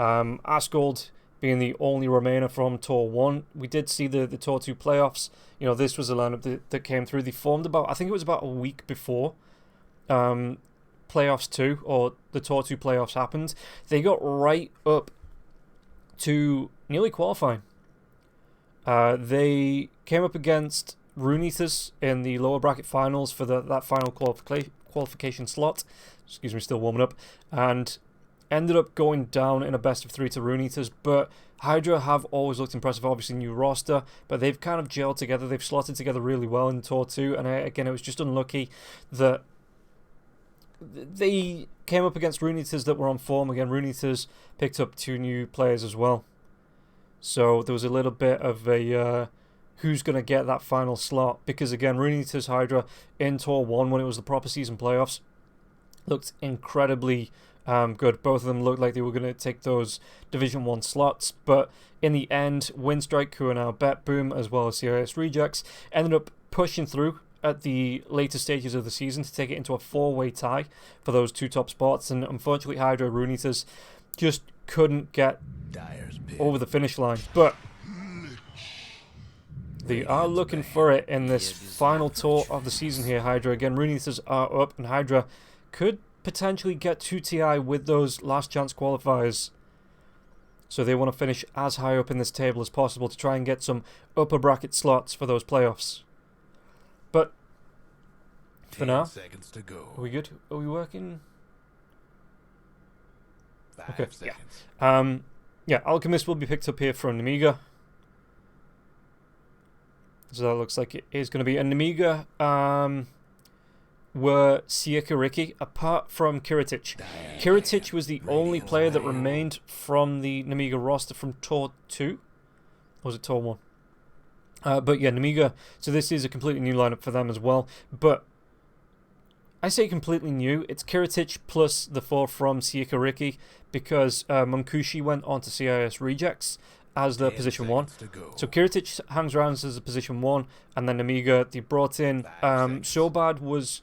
Asgold being the only Remainer from Tour 1. We did see the Tour 2 playoffs. You know, this was a lineup that came through. They formed about, I think it was about a week before playoffs 2, or the Tour 2 playoffs happened. They got right up to nearly qualifying. They came up against Rune Eaters in the lower bracket finals for that final qualification slot. Excuse me, still warming up. And ended up going down in a best of 3 to Rune Eaters. But Hydra have always looked impressive. Obviously, new roster, but they've kind of gelled together. They've slotted together really well in Tour 2. And again, it was just unlucky that they came up against Rune Eaters that were on form. Again, Rune Eaters picked up 2 new players as well. So there was a little bit of a who's going to get that final slot. Because again, Rune Eaters Hydra in Tour 1, when it was the proper season playoffs, looked incredibly good. Both of them looked like they were going to take those Division 1 slots. But in the end, Windstrike, who are now Bet Boom, as well as CIS Rejects, ended up pushing through at the later stages of the season to take it into a 4-way tie for those 2 top spots. And unfortunately, Hydra Rune Eaters just couldn't get over the finish line. But they are looking for it in this final tour of the season here, Hydra. Again, Rune Eaters are up, and Hydra could potentially get 2 TI with those last chance qualifiers. So they want to finish as high up in this table as possible to try and get some upper bracket slots for those playoffs. But for now, seconds to go. are we good? Are we working? 5 Okay, seconds. yeah, Alchemist will be picked up here from Nemiga. So that looks like it is going to be. And Nemiga were Siakariki, apart from Kiritic. Kiritic was the only player that remained from the Nemiga roster from Tour 2. Or was it Tour 1? But yeah, Nemiga, so this is a completely new lineup for them as well. But I say completely new. It's Kiritic plus the 4 from Siakariki, because Munkushi went on to CIS Rejects as the position 1. So Kiritic hangs around as a position 1, and then Nemiga, they brought in Sobad was,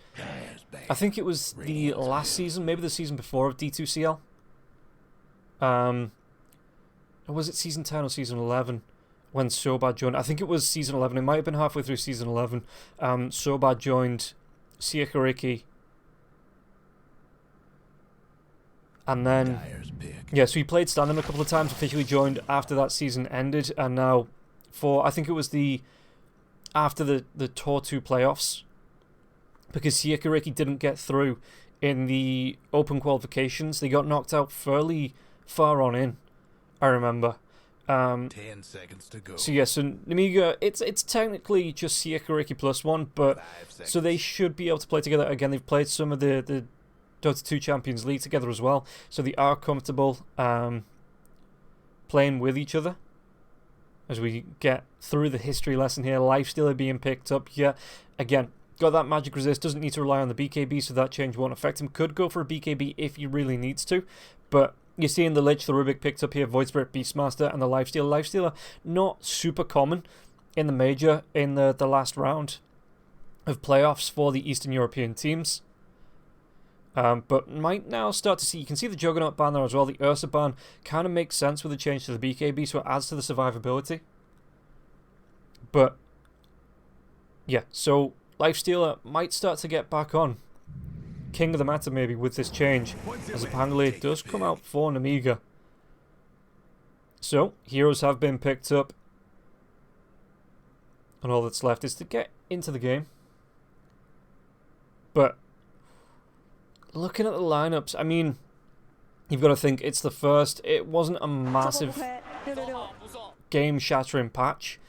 I think it was the last season, maybe the season before of D2CL. Was it season 10 or season 11 when Sobad joined? I think it was season 11. It might have been halfway through season 11. Sobad joined Siakariki. And then, yeah, so he played stand-in a couple of times, officially joined after that season ended, and now for, I think it was after the Tour 2 playoffs, because Siakariki didn't get through in the open qualifications. They got knocked out fairly far on in, I remember. 10 seconds to go. So yeah, so Nemiga, it's technically just Siakariki plus 1, but so they should be able to play together. Again, they've played some of the Dota 2 Champions League together as well, so they are comfortable playing with each other. As we get through the history lesson here, Lifestealer being picked up. Yeah, again, got that magic resist, doesn't need to rely on the BKB, so that change won't affect him. Could go for a BKB if he really needs to, but you're seeing the Lich, the Rubik picked up here, Void Spirit, Beastmaster, and the Lifestealer. Lifestealer, not super common in the major in the last round of playoffs for the Eastern European teams. But might now start to see, you can see the Juggernaut ban there as well. The Ursa ban kind of makes sense with the change to the BKB, so it adds to the survivability. But yeah, so Lifestealer might start to get back on king of the matter maybe with this change, as Pangolin does come out for Nemiga. So heroes have been picked up, and all that's left is to get into the game. But looking at the lineups, I mean, you've got to think it's the first. It wasn't a massive game-shattering patch,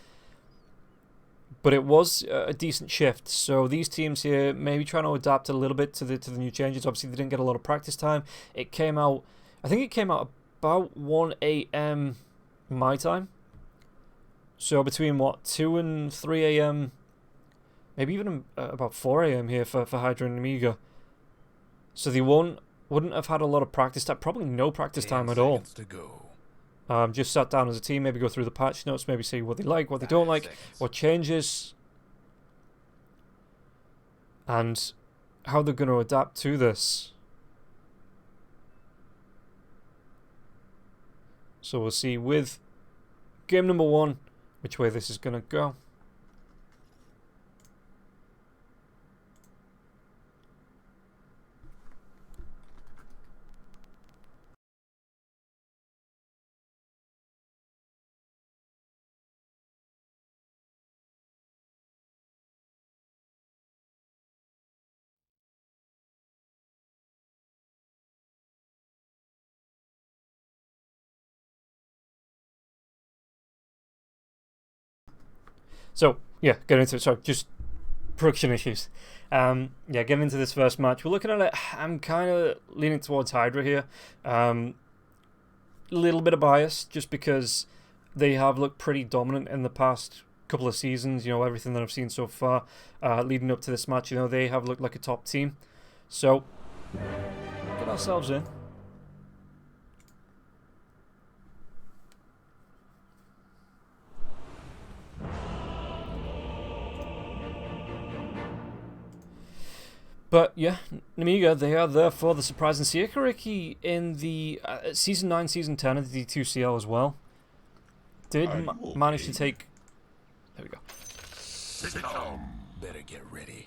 but it was a decent shift. So these teams here maybe trying to adapt a little bit to the new changes. Obviously, they didn't get a lot of practice time. It came out, I think it came out about 1 AM my time. So between, what, 2 and 3 AM, maybe even about 4 AM here for Hydra and Nemiga. So they wouldn't have had a lot of practice time, probably no practice time at all. Just sat down as a team, maybe go through the patch notes, maybe see what they like, what they don't like, what changes, and how they're going to adapt to this. So we'll see with game number 1 which way this is going to go. So, yeah, getting into it. Sorry, just production issues. Yeah, getting into this first match. We're looking at it. I'm kind of leaning towards Hydra here. A little bit of bias, just because they have looked pretty dominant in the past couple of seasons. You know, everything that I've seen so far leading up to this match, you know, they have looked like a top team. So, get ourselves in. But yeah, Nemiga, they are there for the surprise. And Siakariki in the Season 9, Season 10 of the D2CL as well. Did manage to take... There we go. Better get ready.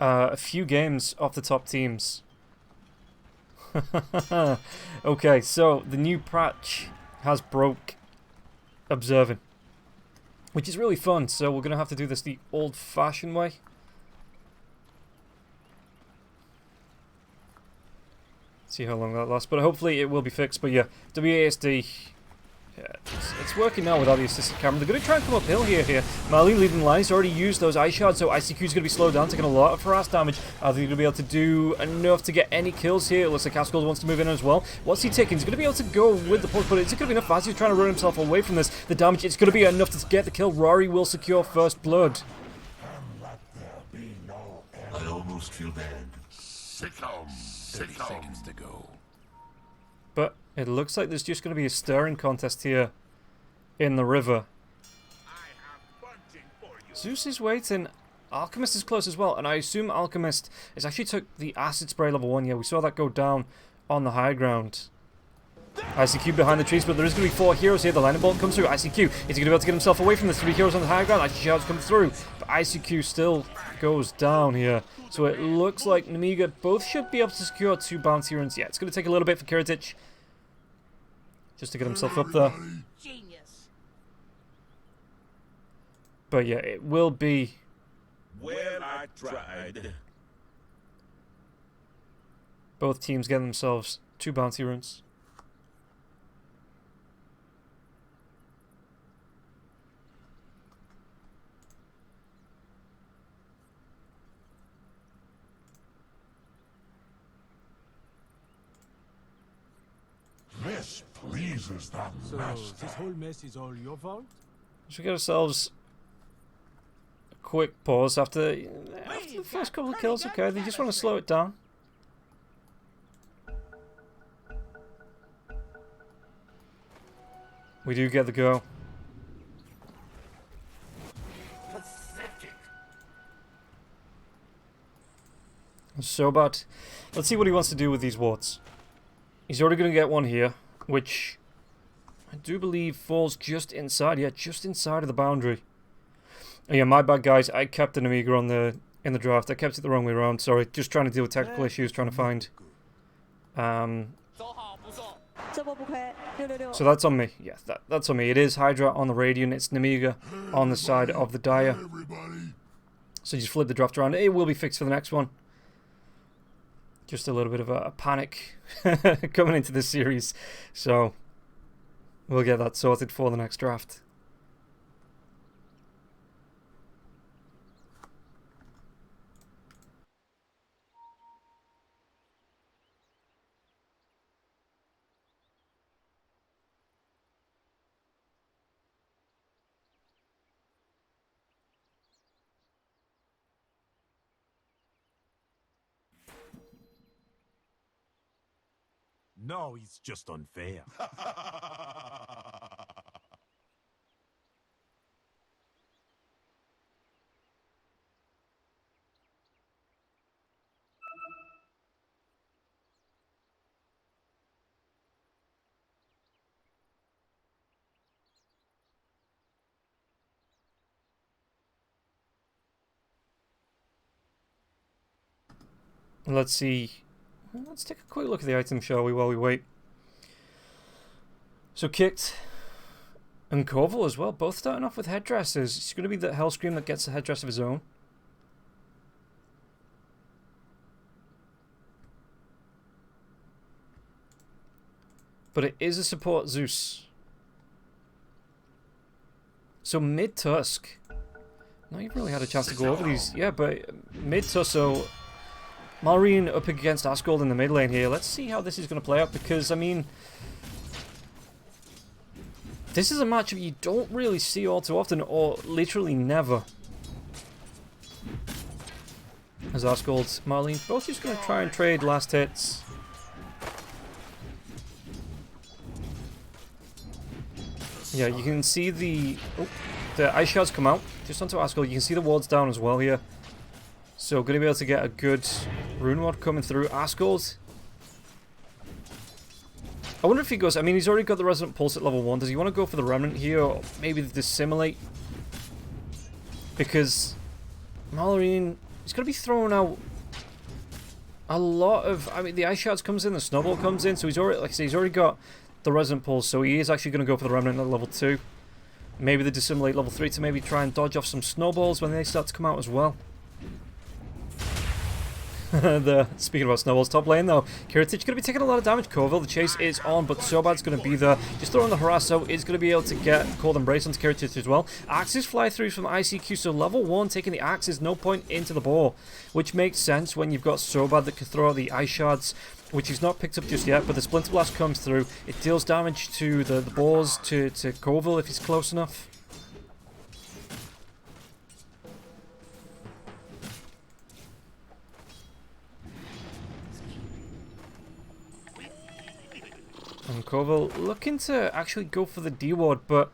A few games off the top teams. Okay, so the new patch has broke observing, which is really fun. So we're going to have to do this the old-fashioned way. See how long that lasts, but hopefully it will be fixed. But yeah, WASD, yeah, it's working now without the assisted camera. They're going to try and come uphill here. Mali leading the line. He's already used those ice shards, so ICQ is going to be slowed down, taking a lot of harass damage. Are they going to be able to do enough to get any kills here? It looks like Haskell wants to move in as well. What's he taking? He's going to be able to go with the push, but is it going to be enough? As he's trying to run himself away from this, the damage, it's going to be enough to get the kill. Rory will secure first blood. I almost feel bad. 30 seconds to go. But it looks like there's just going to be a stirring contest here in the river. Zeus is waiting. Alchemist is close as well, and I assume Alchemist is actually took the acid spray level 1. Yeah, we saw that go down on the high ground. ICQ behind the trees, but there is going to be 4 heroes here. The lightning bolt comes through. ICQ, is he going to be able to get himself away from the 3 heroes on the high ground? Actually, shouts come through, but ICQ still goes down here. So it looks like Nemiga both should be able to secure 2 bounty runs. Yeah, it's going to take a little bit for Kiritic just to get himself up there. Genius. But yeah, it will be... Well, I tried. Both teams getting themselves 2 bounty runs. This pleases the master. This whole mess is all your fault? Should we get ourselves a quick pause after the first couple of kills? Okay, they just want to slow it down. We do get the go. Pathetic. So bad. Let's see what he wants to do with these wards. He's already going to get one here, which I do believe falls just inside. Yeah, just inside of the boundary. Oh, yeah, my bad, guys. I kept the Nemiga on in the draft. I kept it the wrong way around. Sorry, just trying to deal with technical issues, trying to find. So that's on me. Yeah, that's on me. It is Hydra on the Radiant. It's Nemiga on the side of the Dire. So just flip the draft around. It will be fixed for the next one. Just a little bit of a panic coming into this series. So we'll get that sorted for the next draft. No, it's just unfair. Let's see. Let's take a quick look at the item, shall we, while we wait. So Kicked and Koval as well, both starting off with headdresses. It's going to be the Hellscream that gets a headdress of his own. But it is a support Zeus. So mid-Tusk. Not even really had a chance to go over these. Yeah, but mid-Tusk, so Malrine up against Asgold in the mid lane here. Let's see how this is going to play out, because, I mean, this is a matchup you don't really see all too often, or literally never. As Asgold, Marlene, both just going to try and trade last hits. Yeah, you can see the ice shards come out just onto Asgold. You can see the wards down as well here. So going to be able to get a good rune ward coming through. Asgold, I wonder if he goes, I mean, he's already got the Resonant Pulse at level 1. Does he want to go for the Remnant here, or maybe the Dissimulate? Because Malrine, he's going to be throwing out a lot of, I mean, the Ice Shards comes in, the Snowball comes in, so he's already, like I say, he's already got the Resonant Pulse, so he is actually going to go for the Remnant at level 2. Maybe the Dissimulate level 3 to maybe try and dodge off some Snowballs when they start to come out as well. Speaking about snowballs, top lane though, Kiritich going to be taking a lot of damage. Koval, the chase is on, but Sobad's going to be there. Just throwing the harass out is going to be able to get Cold Embrace onto Kiritich as well. Axes fly through from ICQ, so level 1 taking the axes, no point into the boar, which makes sense when you've got Sobad that can throw out the ice shards, which he's not picked up just yet, but the Splinter Blast comes through. It deals damage to the boars, to Koval if he's close enough. And Koval looking to actually go for the D-Ward, but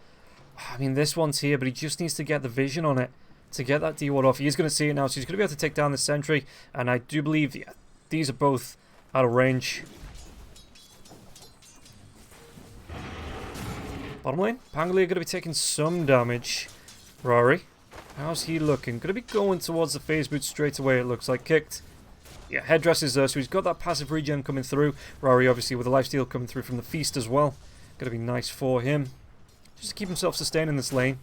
I mean, this one's here, but he just needs to get the vision on it to get that D-Ward off. He is going to see it now, so he's going to be able to take down the sentry, and I do believe these are both out of range. Bottom lane, Pangolier going to be taking some damage. Rory, how's he looking? Going to be going towards the phase boot straight away, it looks like. Kicked. Yeah, headdress is there, so he's got that passive regen coming through. Rory obviously with a lifesteal coming through from the feast as well. Gonna be nice for him. Just to keep himself sustained in this lane.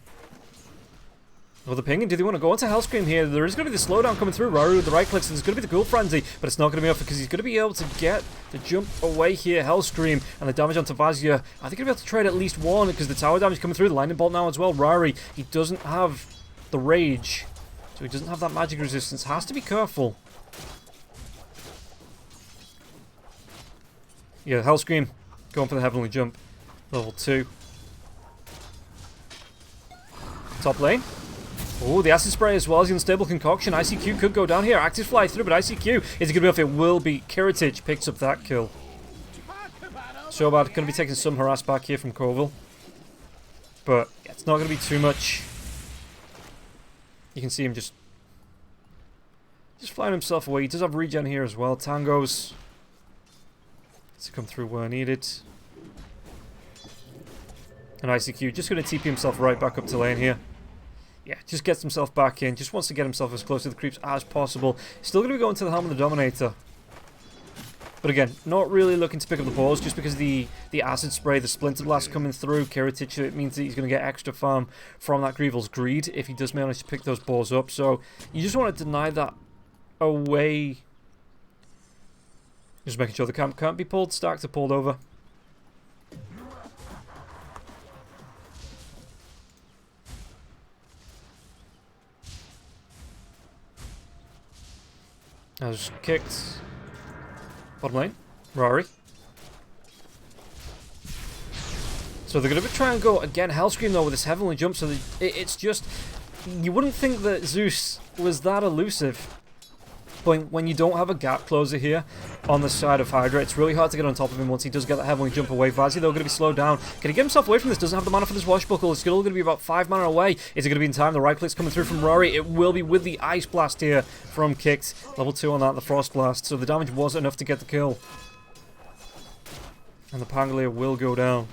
Well, the ping, and do they want to go into Hellscream here? There is going to be the slowdown coming through. Rory with the right clicks, and there's going to be the Ghoul Frenzy, but it's not going to be enough because he's going to be able to get the jump away here. Hellscream and the damage onto Vazia. I think he'll be able to trade at least one because the tower damage coming through. The Lightning Bolt now as well. Rory, he doesn't have the Rage, so he doesn't have that magic resistance. Has to be careful. Yeah, Hellscream going for the Heavenly Jump. Level 2. Top lane. Oh, the Acid Spray as well as the Unstable Concoction. ICQ could go down here. Active fly through, but ICQ is it going to be off? It will be. Kiritich picks up that kill. Sobad going to be taking some harass back here from Koval. But yeah, it's not going to be too much. You can see him just flying himself away. He does have regen here as well. Tangos to come through where needed. And ICQ just going to TP himself right back up to lane here. Yeah, just gets himself back in. Just wants to get himself as close to the creeps as possible. Still going to be going to the Helm of the Dominator. But again, not really looking to pick up the balls just because the Acid Spray, the Splinter Blast coming through. Kiritich, it means that he's going to get extra farm from that Grievel's Greed if he does manage to pick those balls up. So you just want to deny that away. Just making sure the camp can't be pulled. Stacks are pulled over. As kicked. Bottom lane. Rory. So they're going to try and go again. Hellscream though with this Heavenly Jump. So it's just, you wouldn't think that Zeus was that elusive. But when you don't have a gap closer here on the side of Hydra, it's really hard to get on top of him once he does get that Heavenly Jump away. Vazia, though, going to be slowed down. Can he get himself away from this? Doesn't have the mana for this Washbuckle. It's still going to be about 5 mana away. Is it going to be in time? The right click's coming through from Rory. It will be with the Ice Blast here from Kicked. Level 2 on that, the Frost Blast. So the damage was enough to get the kill. And the Pangolier will go down.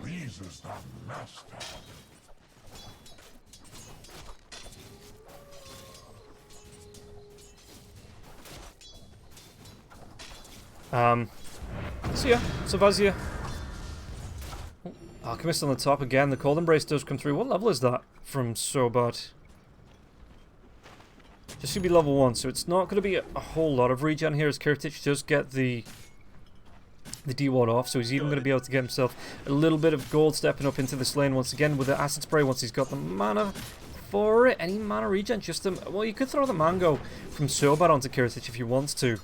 pleases the master. So yeah, so Vazia. Oh, Alchemist on the top again. The Cold Embrace does come through. What level is that from Sobat? Just gonna be level 1, so it's not gonna be a whole lot of regen here as Kiritich does get the D-ward off, so he's even gonna be able to get himself a little bit of gold stepping up into this lane once again with the acid spray once he's got the mana for it. Any mana regen, just well, you could throw the mango from Sobat onto Kiritich if you want to.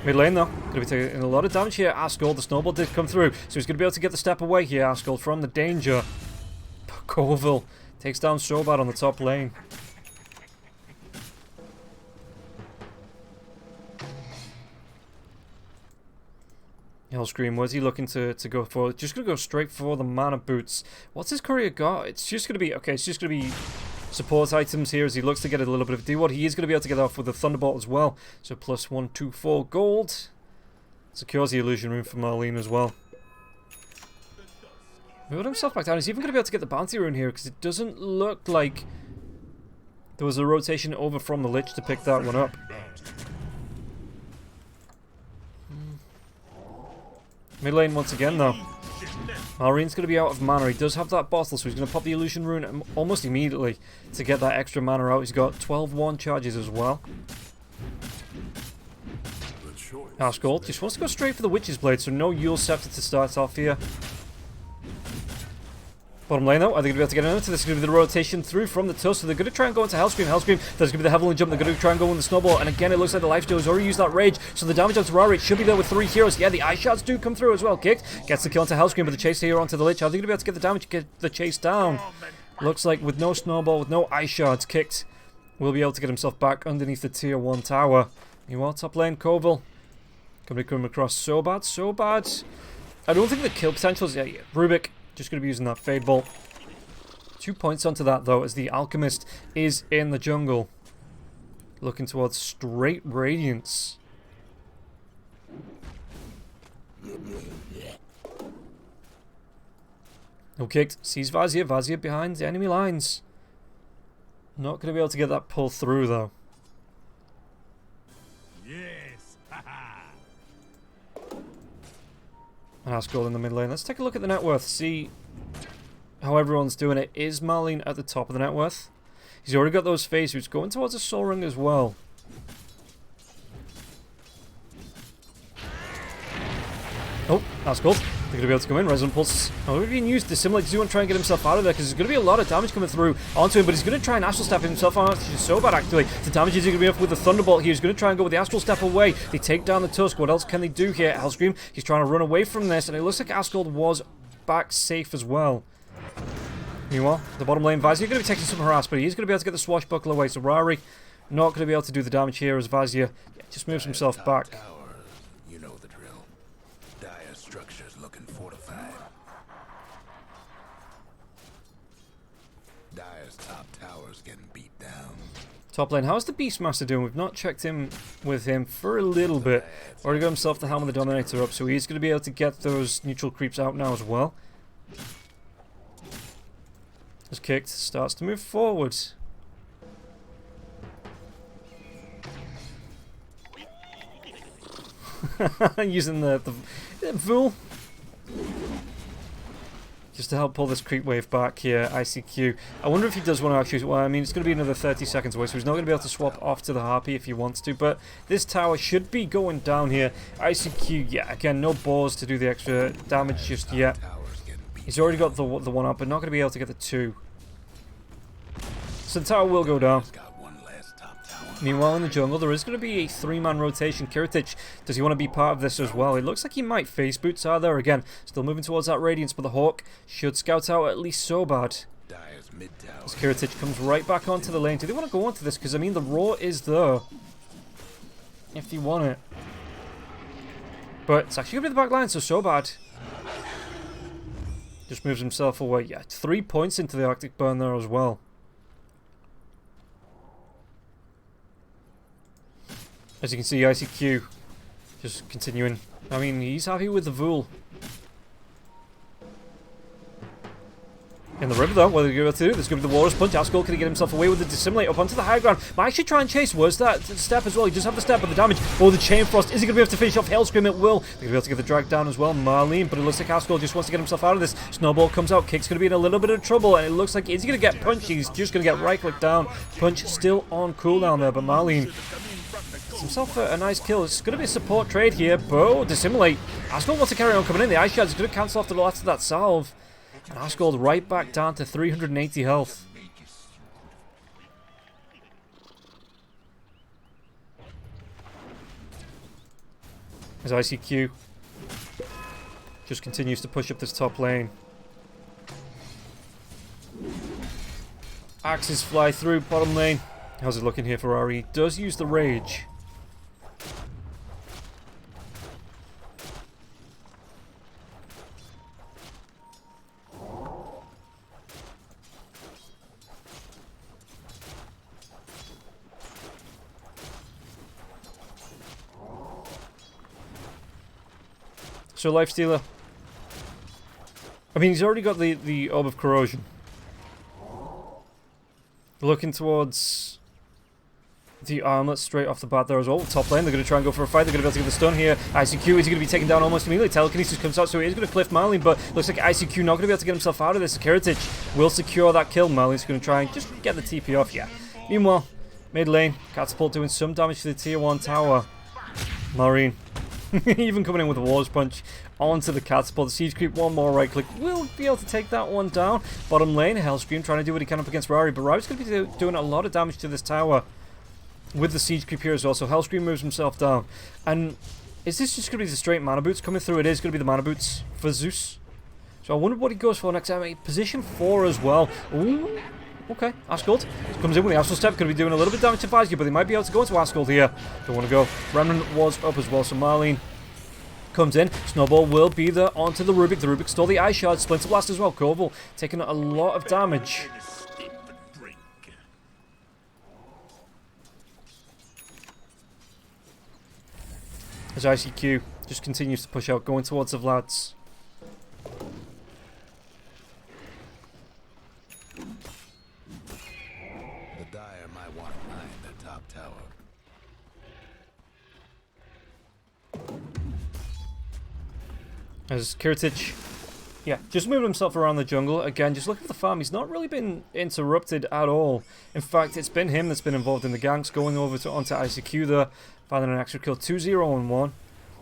Mid lane though, going to be taking a lot of damage here. Asgold, the snowball did come through, so he's going to be able to get the step away here. Asgold from the danger. Corville takes down Sobat on the top lane. Hellscream, where's he looking to go for? Just going to go straight for the mana boots. What's his courier got? It's just going to be, okay, it's just going to be support items here as he looks to get a little bit of D-ward. He is going to be able to get off with the Thunderbolt as well. So plus 1, 2, 4 gold. Secures the illusion room for Marlene as well. Moving himself back down. He's even going to be able to get the bounty rune here because it doesn't look like there was a rotation over from the Lich to pick that one up. Mid lane once again though. Marlene's going to be out of mana. He does have that bottle, so he's going to pop the illusion rune almost immediately to get that extra mana out. He's got 12 wand charges as well. Ashgold just wants to go straight for the Witch's Blade, so no Yule Scepter to start off here. Bottom lane though, are they going to be able to get into this? Is going to be the rotation through from the Tusk, so they're going to try and go into Hellscream. Hellscream, there's going to be the Heavenly Jump, they're going to try and go in the Snowball, and again it looks like the Lifesteal has already used that Rage, so the damage onto Rari should be there with 3 heroes. Yeah, the Ice Shards do come through as well. Kicked, gets the kill onto Hellscream, but the chase here onto the Lich. Are they going to be able to get the damage, get the chase down? Looks like with no Snowball, with no Ice Shards, Kicked will be able to get himself back underneath the tier 1 tower. Meanwhile, top lane, Corville going to be coming across so bad. I don't think the kill potential is... Yeah, Rubik just going to be using that Fade Bolt. 2 points onto that though, as the Alchemist is in the jungle. Looking towards straight Radiance. No kicked. Sees Vazia. Vazia behind the enemy lines. Not going to be able to get that pull through though. Yes. And Asgold in the mid lane. Let's take a look at the net worth. See how everyone's doing it. Is Marlene at the top of the net worth? He's already got those phase roots going towards a soul ring as well. Oh, that's good. They're going to be able to come in. Resonant Pulse already being used to simulate to try and get himself out of there because there's going to be a lot of damage coming through onto him, but he's going to try and Astral Step himself out, which is so bad actually. The damage is going to be up with the Thunderbolt here. He's going to try and go with the Astral Step away. They take down the Tusk. What else can they do here? Hellscream, he's trying to run away from this, and it looks like Asgold was back safe as well. Meanwhile, the bottom lane, Vazia going to be taking some harass, but he's going to be able to get the Swashbuckle away. So Rari not going to be able to do the damage here as Vazia just moves himself back. You know the drill. Dire structures looking fortified. Dire's top tower's getting beat down. Top lane, how's the Beastmaster doing? We've not checked in with him for a little bit. Already got himself the Helm of the Dominator up, so he's going to be able to get those neutral creeps out now as well. As Kicked starts to move forward. Using the Vul just to help pull this creep wave back here. ICQ. I wonder if he does want to actually... Well, I mean, it's going to be another 30 seconds away, so he's not going to be able to swap off to the Harpy if he wants to, but this tower should be going down here. ICQ, yeah, again, no balls to do the extra damage just yet. He's already got the one up, but not going to be able to get the 2. So the tower will go down. Meanwhile, in the jungle, there is going to be a 3-man rotation. Kiritich, does he want to be part of this as well? It looks like he might. Face boots are there again. Still moving towards that Radiance, but the Hawk should scout out at least so bad. As Kiritich comes right back onto the lane. Do they want to go onto this? Because, I mean, the Roar is there. If they want it. But it's actually going to be the back line, so bad. Just moves himself away. Yeah, 3 points into the Arctic Burn there as well. As you can see, ICQ just continuing. I mean, he's happy with the Vul. In the river though, what are they going to do? There's going to be the Walrus Punch. Asgore can he get himself away with the Dissimilate up onto the high ground. Might actually try and chase. Was that step as well? He does have the step, but the damage. Oh, the Chain Frost. Is he going to be able to finish off Hellscream? It will. They're going to be able to get the drag down as well. Marlene, but it looks like Asgore just wants to get himself out of this. Snowball comes out. Kick's going to be in a little bit of trouble, and it looks like, is he going to get punched? He's just going to get right-click down. Punch still on cooldown there, but Marlene gets himself a nice kill. It's going to be a support trade here. Bo, Dissimilate. Asgore wants to carry on coming in. The Ice Shard is going to cancel off the last of that salve. And Asgore right back down to 380 health. As ICQ just continues to push up this top lane. Axes fly through bottom lane. How's it looking here for Ari? Does use the Rage. So Lifestealer. I mean, he's already got the Orb of Corrosion. Looking towards the armlet straight off the bat there as well. Top lane, they're going to try and go for a fight. They're going to be able to get the stun here. ICQ is going to be taken down almost immediately. Telekinesis comes out, so he is going to cliff Marlene, but looks like ICQ not going to be able to get himself out of this. Kiritich will secure that kill. Marlene's going to try and just get the TP off, yeah. Meanwhile, mid lane, Catapult doing some damage to the tier 1 tower. Marine even coming in with a Walrus Punch onto the Catapult. The Siege Creep, one more right click, will be able to take that one down. Bottom lane, Hellscream trying to do what he can up against Rari, but Rari's going to be doing a lot of damage to this tower with the Siege Creep here as well. So Hellscream moves himself down. And is this just going to be the straight Mana Boots coming through? It is going to be the Mana Boots for Zeus. So I wonder what he goes for next time. Position 4 as well. Ooh. Okay, Asgold comes in with the Astral Step, going to be doing a little bit of damage to Vizir, but they might be able to go into Asgold here. Don't want to go. Remnant was up as well, so Marlene comes in. Snowball will be there onto the Rubik. The Rubik stole the Ice Shard. Splinter Blast as well. Koval taking a lot of damage. As ICQ just continues to push out, going towards the Vlads. As Kiritich, yeah, just moving himself around the jungle. Again, just looking for the farm. He's not really been interrupted at all. In fact, it's been him that's been involved in the ganks, going over to onto ICQ there, finding an extra kill. 2-0 and 1.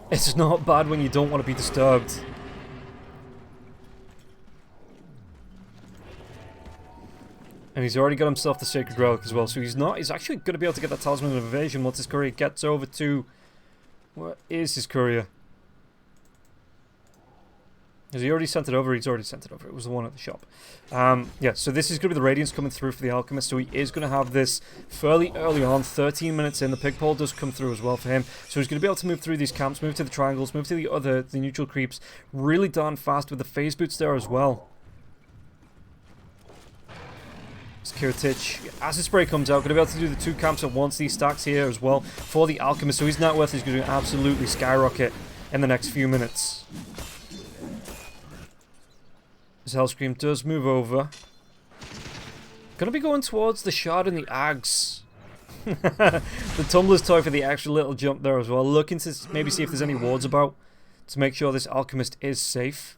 It's not bad when you don't want to be disturbed. And he's already got himself the Sacred Relic as well, so he's actually going to be able to get that Talisman of Evasion once his courier gets over to... Where is his courier? Has he already sent it over? He's already sent it over. It was the one at the shop. Yeah, so this is going to be the Radiance coming through for the Alchemist, so he is going to have this fairly early on, 13 minutes in. The Pig Pole does come through as well for him, so he's going to be able to move through these camps, move to the triangles, move to the neutral creeps, really darn fast with the phase boots there as well. Kiritich, Acid Spray comes out, going to be able to do the 2 camps at once, these stacks here as well for the Alchemist, so his net worth is going to absolutely skyrocket in the next few minutes. As Hellscream does move over. Going to be going towards the Shard and the Ags. The Tumbler's Toy for the extra little jump there as well. Looking to maybe see if there's any wards about to make sure this Alchemist is safe.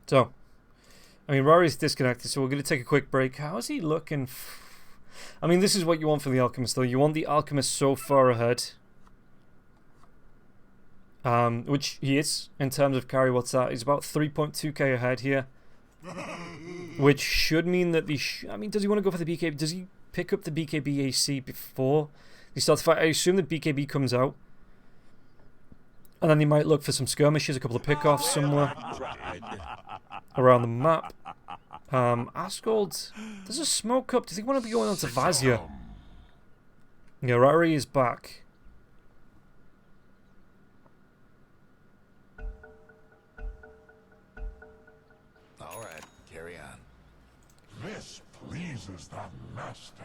So, I mean, Rory's disconnected, so we're going to take a quick break. How is he looking? I mean, this is what you want for the Alchemist, though. You want the Alchemist so far ahead. Which he is, in terms of carry. What's that? He's about 3.2k ahead here. Which should mean that I mean, does he want to go for the BKB? Does he pick up the BKB AC before he starts the fight? I assume that BKB comes out. And then they might look for some skirmishes, a couple of pickoffs somewhere around the map. Asgold, there's a smoke up. Do you think we want to be going on to Vazia? Yeah, Rari is back. All right, carry on. This pleases the master.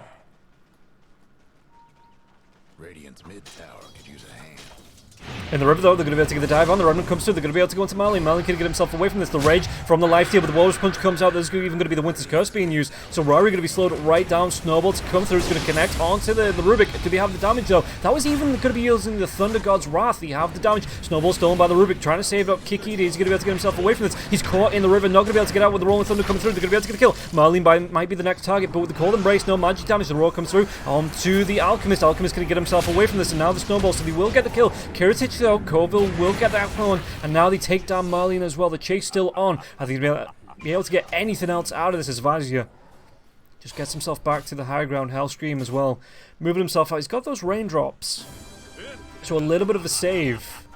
Radiant's mid tower could use a hand. In the river, though, they're going to be able to get the dive on. The Robnroll comes through. They're going to be able to go into Marley. Marley can get himself away from this. The rage from the life steal, but the Walrus Punch comes out. There's even going to be the Winter's Curse being used. So Rory going to be slowed right down. Snowball to come through. It's going to connect onto the Rubik. Do they have the damage, though? That was even going to be using the Thunder God's Wrath. They have the damage. Snowball stolen by the Rubik. Trying to save up Kiki. He's going to be able to get himself away from this. He's caught in the river. Not going to be able to get out with the Rolling Thunder coming through. They're going to be able to get a kill. Marlene might be the next target, but with the Cold Embrace, no magic damage. The Roar comes through onto the Alchemist. Alchemist going to get himself away from this, and now the Snowball, so they will get the kill. Kiritich, though, Colville will get that one, and now they take down Marlene as well. The chase still on. I think they'll be able to get anything else out of this as Vazia just gets himself back to the high ground. Hellscream as well, moving himself out. He's got those raindrops, so a little bit of a save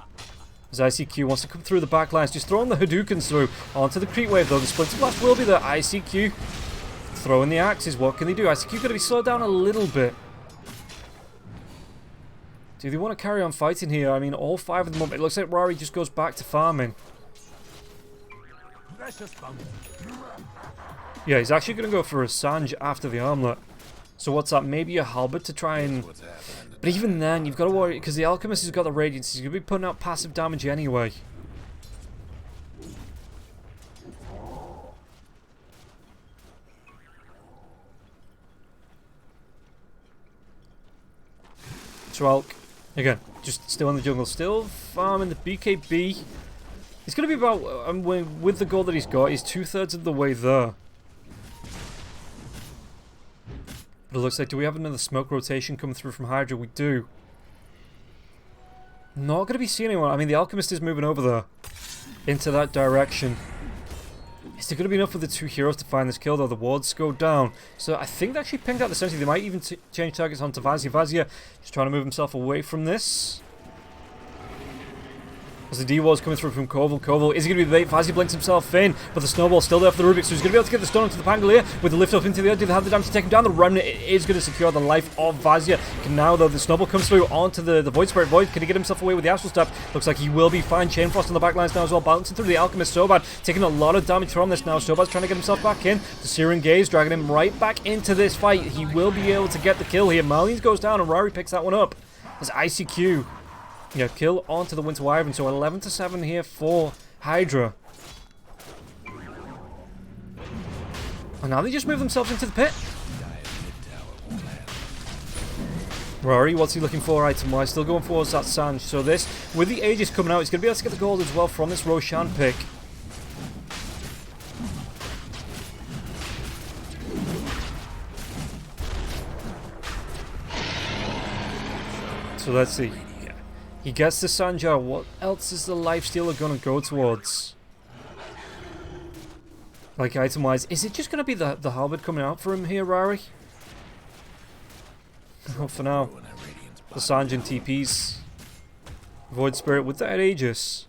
as ICQ wants to come through the back lines, just throwing the Hadoukens through onto the creep wave, though. The Splinter Blast will be there. ICQ throwing the axes. What can they do? ICQ going to be slowed down a little bit. Do they want to carry on fighting here? I mean, all five of them up. It looks like Rari just goes back to farming. Yeah, he's actually going to go for a Sanj after the armlet. So what's that? Maybe a halberd to try and... But even then, you've got to worry, because the Alchemist has got the Radiance. He's going to be putting out passive damage anyway. So Alk, again, just still in the jungle, still farming the BKB. He's going to be about, with the goal that he's got, he's 2/3 of the way there. But it looks like, do we have another smoke rotation coming through from Hydra? We do. Not going to be seeing anyone. I mean, the Alchemist is moving over there, into that direction. Is there going to be enough for the two heroes to find this kill, though? The wards go down. So I think they actually pinged out the sentry. They might even change targets onto Vazia. Vazia just trying to move himself away from this. As the D-Ward's coming through from Koval. Koval, is he going to be the bait? Vazia blinks himself in, but the Snowball's still there for the Rubik, so he's going to be able to get the stun onto the Pangolier with the lift up into the edge. Do they have the damage to take him down? The Remnant is going to secure the life of Vazia. Now, though, the Snowball comes through onto the Void Spirit. Void, can he get himself away with the Astral Step? Looks like he will be fine. Chain Frost on the back lines now as well, balancing through the Alchemist. Sobad taking a lot of damage from this now. Sobad's trying to get himself back in. The Searing Gaze dragging him right back into this fight. He will be able to get the kill here. Marlene goes down and Rari picks that one up. As ICQ... yeah, kill onto the Winter Wyvern, so 11-7 here for Hydra. And now they just move themselves into the pit. Rory, what's he looking for item-wise? Still going towards that Sanj. So this, with the Aegis coming out, he's going to be able to get the gold as well from this Roshan pick. So let's see. He gets the Sanjar. What else is the Lifestealer going to go towards? Like, item-wise. Is it just going to be the halberd coming out for him here, Rari? Oh, for now. The Sanj and TPs. Void Spirit with that Aegis.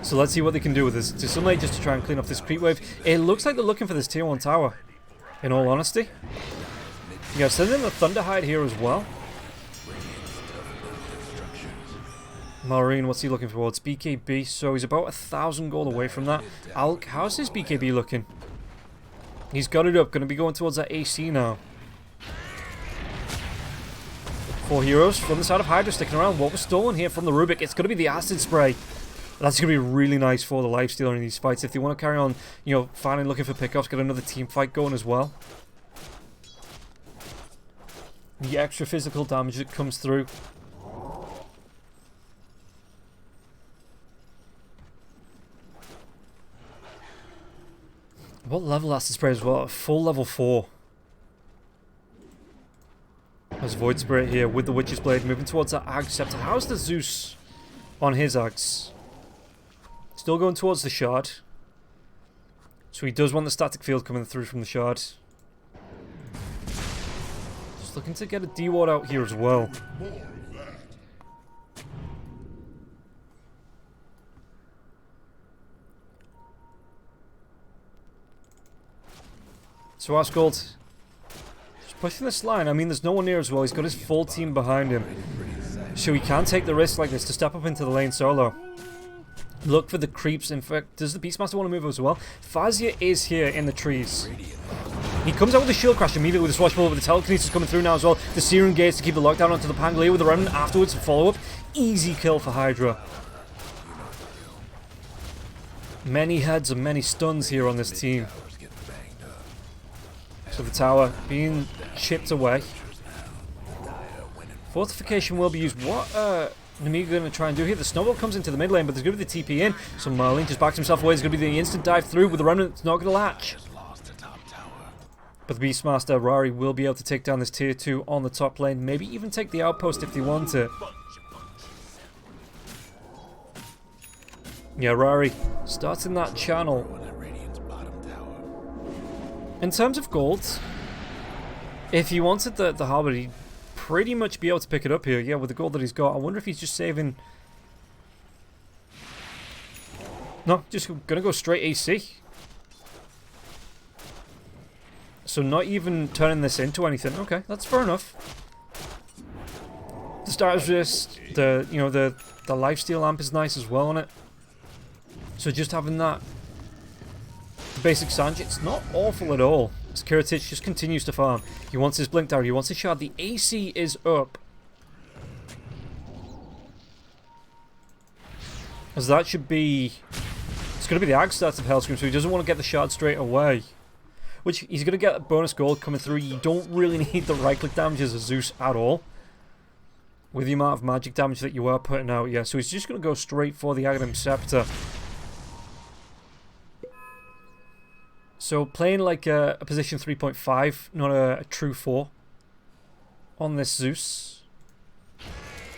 So let's see what they can do with this. To some just to try and clean up this creep wave. It looks like they're looking for this tier 1 tower. In all honesty. Yeah, send in the Thunderhide here as well. Marine, what's he looking towards? BKB, so he's about 1,000 gold away from that. Alk, how's his BKB looking? He's got it up, going to be going towards that AC now. 4 heroes from the side of Hydra sticking around. What was stolen here from the Rubik? It's going to be the Acid Spray. That's going to be really nice for the Lifestealer in these fights. If they want to carry on, you know, finally looking for pickups, get another team fight going as well. The extra physical damage that comes through. What level Acid Spray as well? Full level 4. There's Void Spirit here with the Witch's Blade moving towards that Ag Scepter. How's the Zeus on his Ags? Still going towards the Shard. So he does want the static field coming through from the Shard. Just looking to get a D-Ward out here as well. So Asgold just pushing this line. I mean, there's no one near as well. He's got his full team behind him. So he can take the risk like this to step up into the lane solo. Look for the creeps. In fact, does the Beastmaster want to move as well? Fazia is here in the trees. He comes out with a shield crash immediately with the swashbuckler, with the telekinesis coming through now as well. The Searing Gates to keep the lockdown onto the Pangolier with the Remnant afterwards. Follow-up. Easy kill for Hydra. Many heads and many stuns here on this team. So the tower being chipped away. Fortification will be used. What Nemiga going to try and do here? The snowball comes into the mid lane, but there's going to be the TP in. So Marlene just backs himself away. There's going to be the instant dive through with the Remnant. It's not going to latch. But the Beastmaster, Rari, will be able to take down this tier 2 on the top lane. Maybe even take the outpost if they want it. Yeah, Rari starting that channel. In terms of gold, if he wanted the Harbour, he'd pretty much be able to pick it up here. Yeah, with the gold that he's got. I wonder if he's just saving... No, just gonna go straight AC. So not even turning this into anything. Okay, that's fair enough. The starter's resist, the lifesteal lamp is nice as well on it. So just having that, the basic Sanj, it's not awful at all. As Kiritich just continues to farm. He wants his blink tower, he wants his shard. The AC is up. As that should be... It's going to be the Ag stats of Hellscream, so he doesn't want to get the shard straight away. Which, he's going to get a bonus gold coming through. You don't really need the right-click damage as a Zeus at all. With the amount of magic damage that you are putting out, yeah. So he's just going to go straight for the Aghanim Scepter. So playing like a position 3.5, not a true 4 on this Zeus.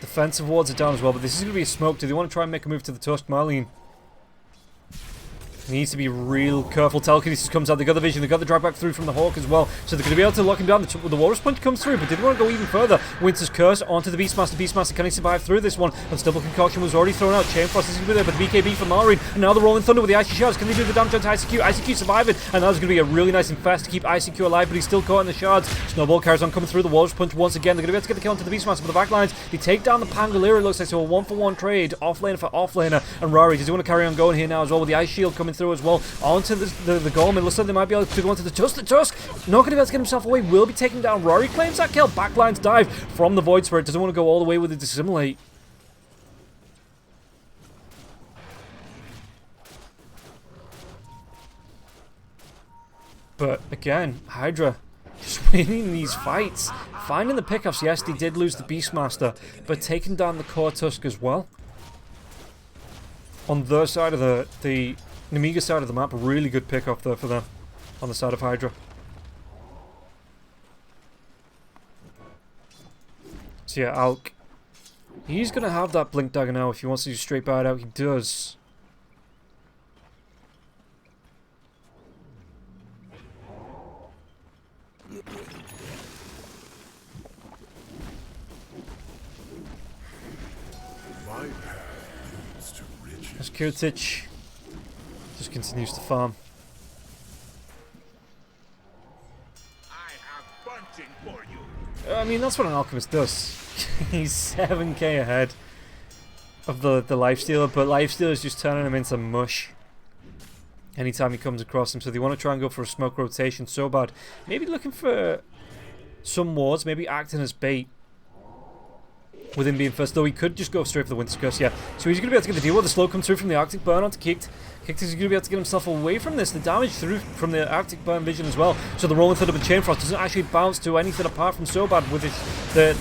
Defensive wards are down as well, but this is going to be a smoke. Do they want to try and make a move to the Tusk? Marlene needs to be real careful. Telekinesis comes out. They got the vision. They got the drag back through from the Hawk as well. So they're going to be able to lock him down. The Walrus Punch comes through, but did they want to go even further? Winter's Curse onto the Beastmaster. Beastmaster, can he survive through this one? Unstable Concoction was already thrown out. Chain Frost is going to be there, but the BKB for Marine. And now the Rolling Thunder with the Icy Shards. Can they do the damage onto ICQ? ICQ surviving. And now there's going to be a really nice infest to keep ICQ alive, but he's still caught in the shards. Snowball carries on coming through. The Walrus Punch once again. They're going to be able to get the kill onto the Beastmaster, but the backlines, they take down the Pangolier. It looks like so a 1-for-1 trade. Offlaner for offlaner. And Rari, does he want to carry on going here now as well with the Ice Shield coming through as well? Onto the Golem. It looks like they might be able to go onto the Tusk. The Tusk not going to be able to get himself away. Will be taken down. Rory claims that kill. Backlines dive from the Void Spirit. Doesn't want to go all the way with the Dissimulate. But again, Hydra just winning these fights. Finding the pickups. Yes, they did lose the Beastmaster, but taking down the core Tusk as well. On their side of the Nemiga side of the map, a really good pick-off there for them on the side of Hydra. So yeah, Alk. He's going to have that Blink Dagger now if he wants to do straight bad out. He does. As Kiritich just continues to farm. I have bunting for you. I mean, that's what an Alchemist does. He's 7k ahead of the Lifestealer, but Lifestealer's just turning him into mush anytime he comes across him. So they want to try and go for a smoke rotation so bad. Maybe looking for some wards, maybe acting as bait. With him being first, though, he could just go straight for the Winter's Curse, yeah. So he's going to be able to get the deal with the slow comes through from the Arctic Burn onto Kicked. Kicked is going to be able to get himself away from this. The damage through from the Arctic Burn vision as well. So the Rolling Thunder with Chain Frost doesn't actually bounce to anything apart from Sobad with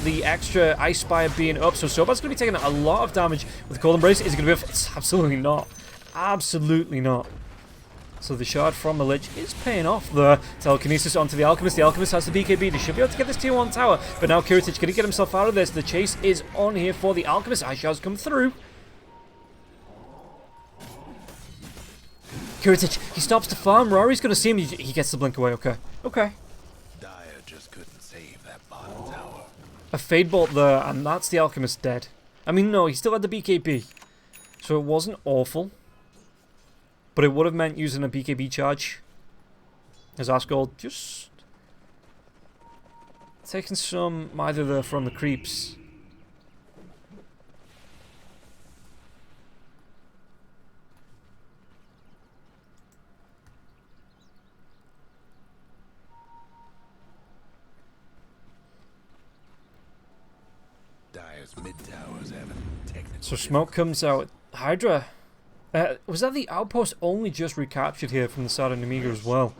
the extra Ice Spire being up. So Sobad's going to be taking a lot of damage with the Cold Embrace. Is it going to be off? It's absolutely not. Absolutely not. So the shard from the Lich is paying off the telekinesis onto the Alchemist. The Alchemist has the BKB. They should be able to get this tier 1 tower. But now Kiritich can he get himself out of this. The chase is on here for the Alchemist. Ice shards come through. Kiritich, he stops to farm. Rory's going to see him. He gets the blink away. Okay. Okay. Dire just couldn't save that bottom tower. A Fade Bolt there, and that's the Alchemist dead. I mean, no, he still had the BKB. So it wasn't awful. But it would have meant using a BKB charge As Asgold just taking some either there from the creeps. Dire's mid-towers haven't technically... So smoke comes out. Hydra. Was that the outpost only just recaptured here from the side of Nemiga as well?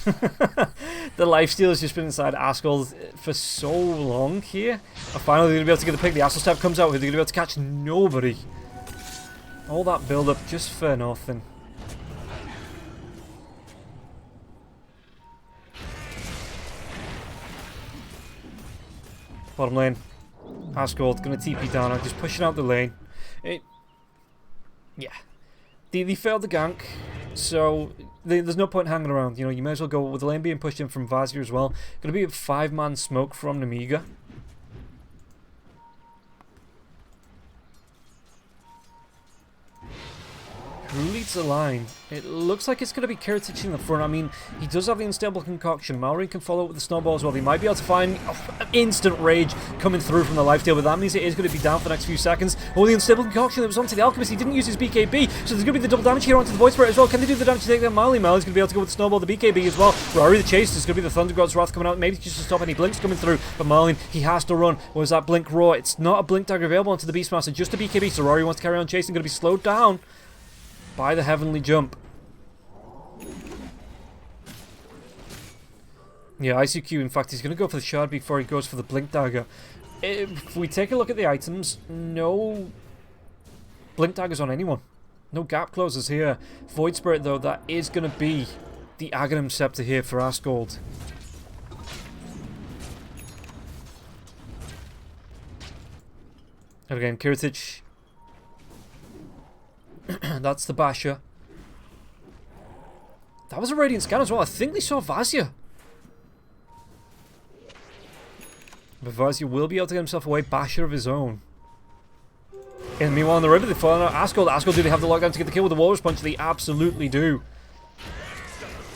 The lifesteal's just been inside Asgold for so long here. And finally they're going to be able to get the pick. The Asshole Stab comes out here. They're going to be able to catch nobody. All that build up just for nothing. Bottom lane. Asgold going to TP down. I'm just pushing out the lane. Yeah. They failed the gank, so there's no point hanging around. You know, you may as well go with the lane being pushed in from Vazir as well. Going to be a 5-man smoke from Nemiga. Who leads the line? It looks like it's going to be Kiritich in the front. I mean, he does have the unstable concoction. Mallory can follow up with the snowball as well. They might be able to find instant rage coming through from the lifesteal, but that means it is going to be down for the next few seconds. Oh, the unstable concoction that was onto the Alchemist. He didn't use his BKB, so there's going to be the double damage here onto the Void Spirit as well. Can they do the damage to take down Marley? Marley's going to be able to go with the snowball, the BKB as well. Rory the chase. There's going to be the Thunder God's Wrath coming out, maybe just to stop any blinks coming through. But Marley, he has to run. What was that blink roar? It's not a blink dagger available onto the Beastmaster, just a BKB. So Rory wants to carry on chasing. Going to be slowed down by the Heavenly Jump. Yeah, ICQ, in fact, he's going to go for the Shard before he goes for the Blink Dagger. If we take a look at the items, no Blink Daggers on anyone. No gap closers here. Void Spirit, though, that is going to be the Aghanim Scepter here for Asgold. And again, Kiritich. That's the Basher. That was a Radiant Scan as well. I think they saw Vazir. But Vazir will be able to get himself away. Basher of his own. And meanwhile on the river, they've fallen out Asgold. Asgold, do they have the lockdown to get the kill with the Walrus Punch? They absolutely do.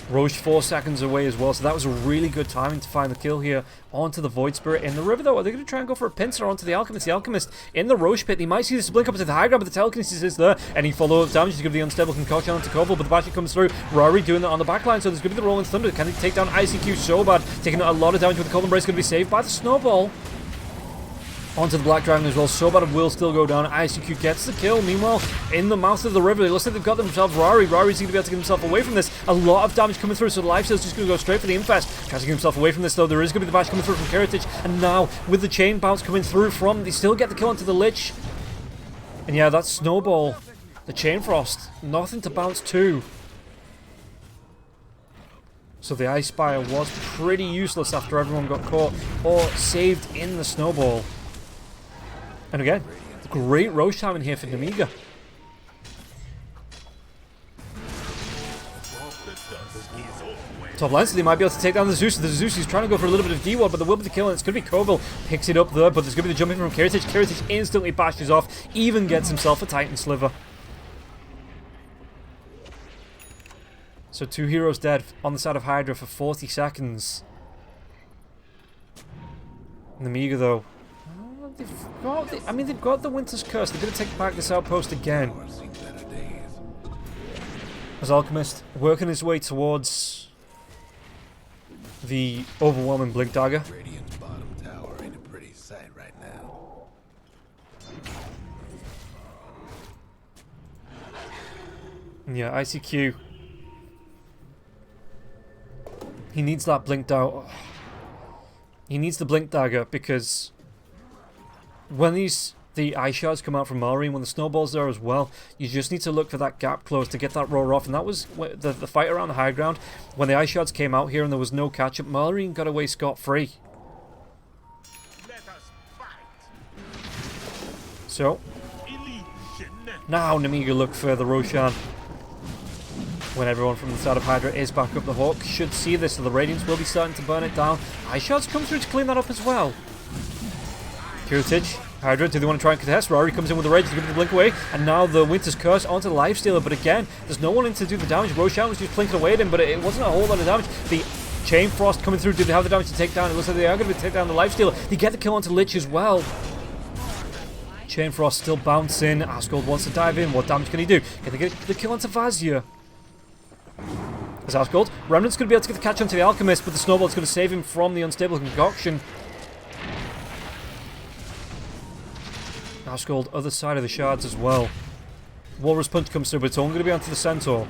Roche 4 seconds away as well, so that was a really good timing to find the kill here onto the Void Spirit. In the river though, are they going to try and go for a pincer onto the Alchemist? The Alchemist in the Roche pit, they might see this blink up to the high ground, but the telekinesis is there. Any follow-up damage to give the unstable concoction onto Koval, but the Basher comes through. Rory doing that on the backline, so there's going to be the Rolling Thunder. Can they take down ICQ so bad? Taking a lot of damage with the Cold Embrace, going to be saved by the Snowball. Onto the Black Dragon as well. So bad it will still go down. ICQ gets the kill. Meanwhile, in the mouth of the river, it looks like they've got themselves Rory's going to be able to get himself away from this. A lot of damage coming through, so the lifesteal's just going to go straight for the Infest. Catching himself away from this, though. There is going to be the bash coming through from Kiritich. And now, with the chain bounce coming through from, they still get the kill onto the Lich. And yeah, that Snowball, the Chain Frost, nothing to bounce to. So the Ice Spire was pretty useless after everyone got caught or saved in the Snowball. And again, great Roche timing here for Nemiga. Top line, so they might be able to take down the Zeus. The Zeus is trying to go for a little bit of D-Ward, but there will be the kill, and it's going to be Koval. Picks it up there, but there's going to be the jumping from Kiritich. Kiritich instantly bashes off, even gets himself a Titan Sliver. So 2 heroes dead on the side of Hydra for 40 seconds. Nemiga, though. They've got the Winter's Curse. They're going to take back this outpost again. As Alchemist working his way towards the overwhelming Blink Dagger. Radiant's bottom tower ain't a pretty sight right now. Yeah, ICQ. He needs that Blink Dagger. He needs the Blink Dagger because when the Ice Shards come out from Mallory, and when the Snowball's there as well, you just need to look for that gap close to get that roar off. And that was the fight around the high ground. When the Ice Shards came out here and there was no catch-up, Mallory got away scot-free. So, now Nemiga look for the Roshan. When everyone from the side of Hydra is back up, the Hawk should see this, so the Radiance will be starting to burn it down. Ice Shards come through to clean that up as well. Kiritich Hydra, do they want to try and contest? Rory comes in with the rage to give the blink away, and now the Winter's Curse onto the Lifestealer, but again, there's no one in to do the damage. Roshan was just plinking away at him, but it wasn't a whole lot of damage. The Chain Frost coming through, do they have the damage to take down? It looks like they are going to take down the Lifestealer. They get the kill onto Lich as well. Chain Frost still bouncing. Asgold wants to dive in. What damage can he do? Can they get the kill onto Vazia? As Asgold, Remnant's going to be able to get the catch onto the Alchemist, but the Snowball's going to save him from the Unstable Concoction. Asgold, other side of the shards as well. Walrus Punch comes through, but it's only going to be onto the Centaur.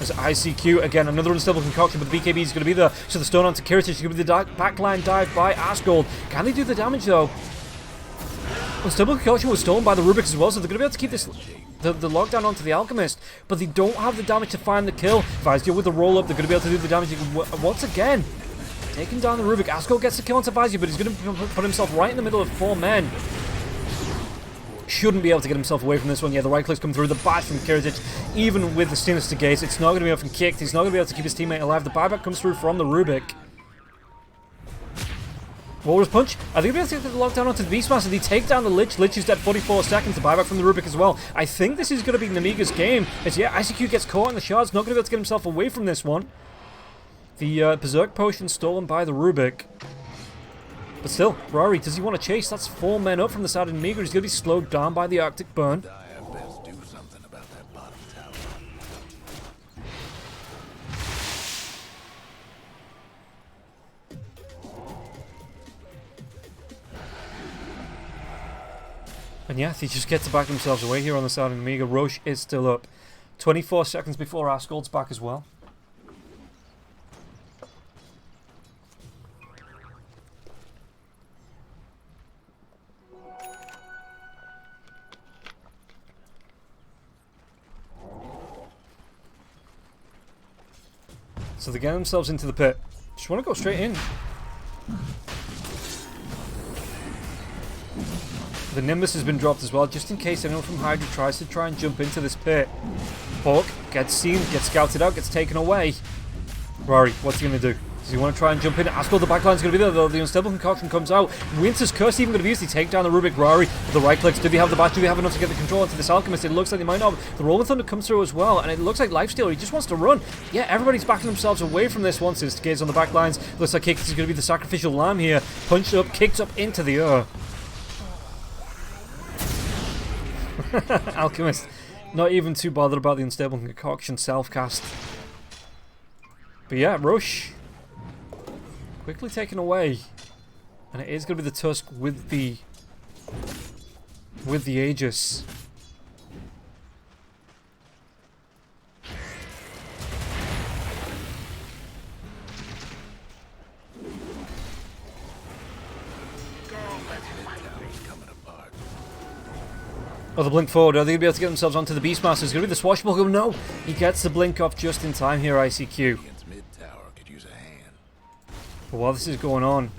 As ICQ, again, another Unstable Concoction, but the BKB is going to be there. So the stone onto Kiritich is going to be the backline dive by Asgold. Can they do the damage, though? Unstable Concoction was stolen by the Rubik as well, so they're going to be able to keep this the lockdown onto the Alchemist, but they don't have the damage to find the kill. Vizia with the roll-up, they're going to be able to do the damage once again. Taking down the Rubik. Asgold gets the kill onto Vizia, but he's going to put himself right in the middle of 4 men. Shouldn't be able to get himself away from this one. Yeah, the right clicks come through. The bash from Kiritich, even with the Sinister Gaze, it's not going to be able to kick. He's not going to be able to keep his teammate alive. The buyback comes through from the Rubik. Walrus Punch. I think they'll be able to get the lockdown onto the Beastmaster. They take down the Lich. Lich is dead 44 seconds. The buyback from the Rubik as well. I think this is going to be Nemiga's game. As yeah, ICQ gets caught in the shards. Not going to be able to get himself away from this one. The Berserk Potion stolen by the Rubik. But still, Rory, does he want to chase? That's 4 men up from the side of Nemiga. He's going to be slowed down by the Arctic Burn. Best do something about that bottom tower. And yeah, they just get to back themselves away here on the side of Nemiga. Roche is still up. 24 seconds before Asgold's back as well. So they get themselves into the pit. Just want to go straight in. The Nimbus has been dropped as well, just in case anyone from Hydra tries to try and jump into this pit. Hawk gets seen, gets scouted out, gets taken away. Rory, what's he going to do? Does he want to try and jump in? Asgold, the backline's going to be there, though. The Unstable Concoction comes out. Winter's Curse even going to be used. They take down the Rubik. Rory with the right clicks. Do they have the batch? Do they have enough to get the control into this Alchemist? It looks like they might not. The Rolling Thunder comes through as well, and it looks like Lifestealer, he just wants to run. Yeah, everybody's backing themselves away from this one. Since Gaze on the backlines. Looks like Kix is going to be the sacrificial lamb here. Punched up, kicked up into the air. Alchemist, not even too bothered about the Unstable Concoction self-cast. But yeah, Rush quickly taken away, and it is going to be the Tusk with the Aegis. Oh, the blink forward. Are they going to be able to get themselves onto the Beastmaster? It's going to be the Swashbuckler. No! He gets the blink off just in time here, ICQ. But while this is going on,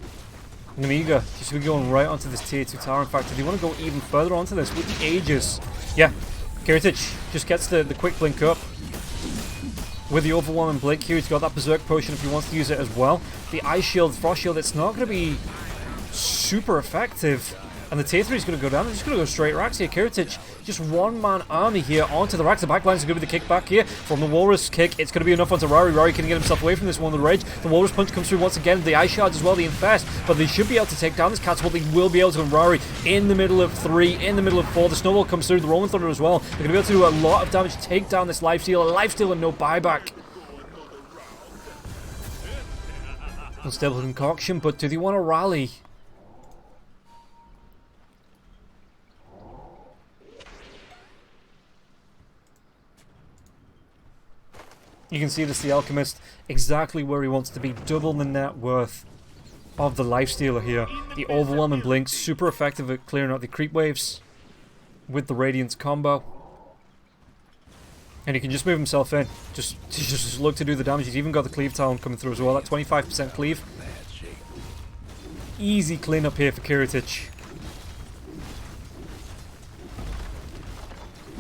Nemiga just be going right onto this tier 2 tower. In fact, if you want to go even further onto this with the Aegis, yeah, Kiritich just gets the quick blink up. With the overwhelming blink here, he's got that Berserk Potion if he wants to use it as well. The Ice Shield, Frost Shield, it's not going to be super effective. And the tier 3 is going to go down. They're just going to go straight racks here. Kiritich, just 1-man army here onto the racks. The backline is going to be the kickback here from the Walrus kick. It's going to be enough onto Rory. Rory can get himself away from this one with the Rage. The Walrus Punch comes through once again. The Ice Shards as well, the Infest. But they should be able to take down this Catapult. They will be able to. And Rory in the middle of 3, in the middle of 4. The Snowball comes through. The Rolling Thunder as well. They're going to be able to do a lot of damage to take down this Lifestealer. Lifestealer, no buyback. Unstable Concoction, but do they want to rally? You can see this, the Alchemist, exactly where he wants to be. Double the net worth of the Lifestealer here. The Overwhelming Blink, super effective at clearing out the creep waves with the Radiance combo. And he can just move himself in. Just look to do the damage. He's even got the Cleave Talon coming through as well. That 25% cleave. Easy cleanup here for Kiritich.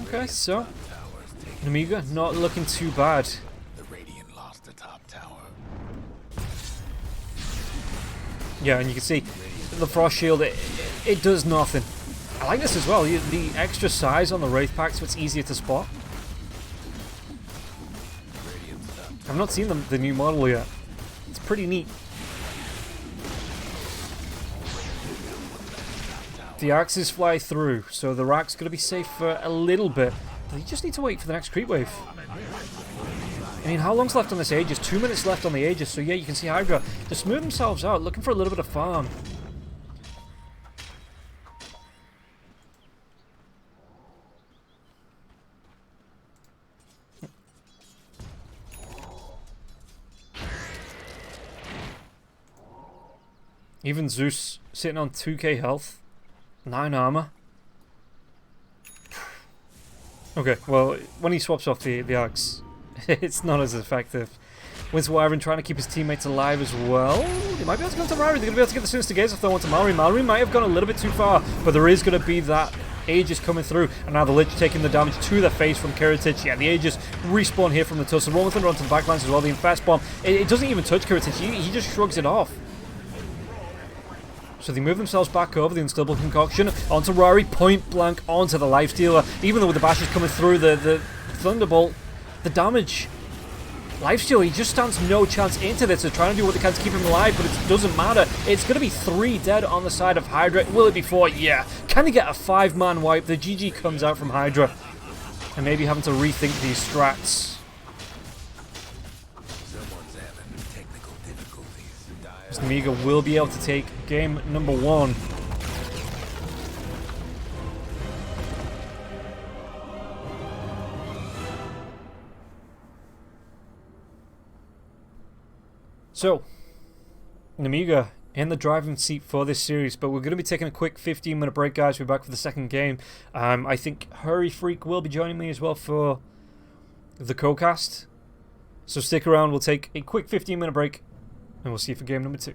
Okay, so Nemiga not looking too bad. Yeah, and you can see the Frost Shield, it does nothing. I like this as well, the extra size on the Wraith Pack so it's easier to spot. I've not seen the new model yet. It's pretty neat. The axes fly through, so the rack's going to be safe for a little bit. But you just need to wait for the next creep wave. I mean, how long's left on this Aegis? 2 minutes left on the Aegis, so yeah, you can see Hydra just move themselves out, looking for a little bit of farm. Even Zeus sitting on 2k health. 9 armor. Okay, well, when he swaps off the axe, it's not as effective. Winter Wyvern trying to keep his teammates alive as well. They might be able to go to Mallory. They're going to be able to get the Sinister Gaze if they want to Mallory. Mallory might have gone a little bit too far, but there is going to be that Aegis coming through. And now the Lich taking the damage to the face from Kiritich. Yeah, the Aegis respawn here from the Tusk. The Rolling Thunder onto the backlines as well. The Infest Bomb. It doesn't even touch Kiritich. He just shrugs it off. So they move themselves back over the Unstable Concoction onto Rari, point blank onto the Lifestealer. Even though with the bashes coming through the Thunderbolt, the damage. Lifestealer, he just stands no chance into this. They're trying to do what they can to keep him alive, but it doesn't matter. It's going to be 3 dead on the side of Hydra. Will it be 4? Yeah. Can they get a 5-man wipe? The GG comes out from Hydra. And maybe having to rethink these strats. Nemiga will be able to take game number 1. So, Nemiga in the driving seat for this series, but we're going to be taking a quick 15-minute break, guys. We're back for the second game. I think Hurry Freak will be joining me as well for the co-cast. So stick around, we'll take a quick 15-minute break, and we'll see you for game number 2.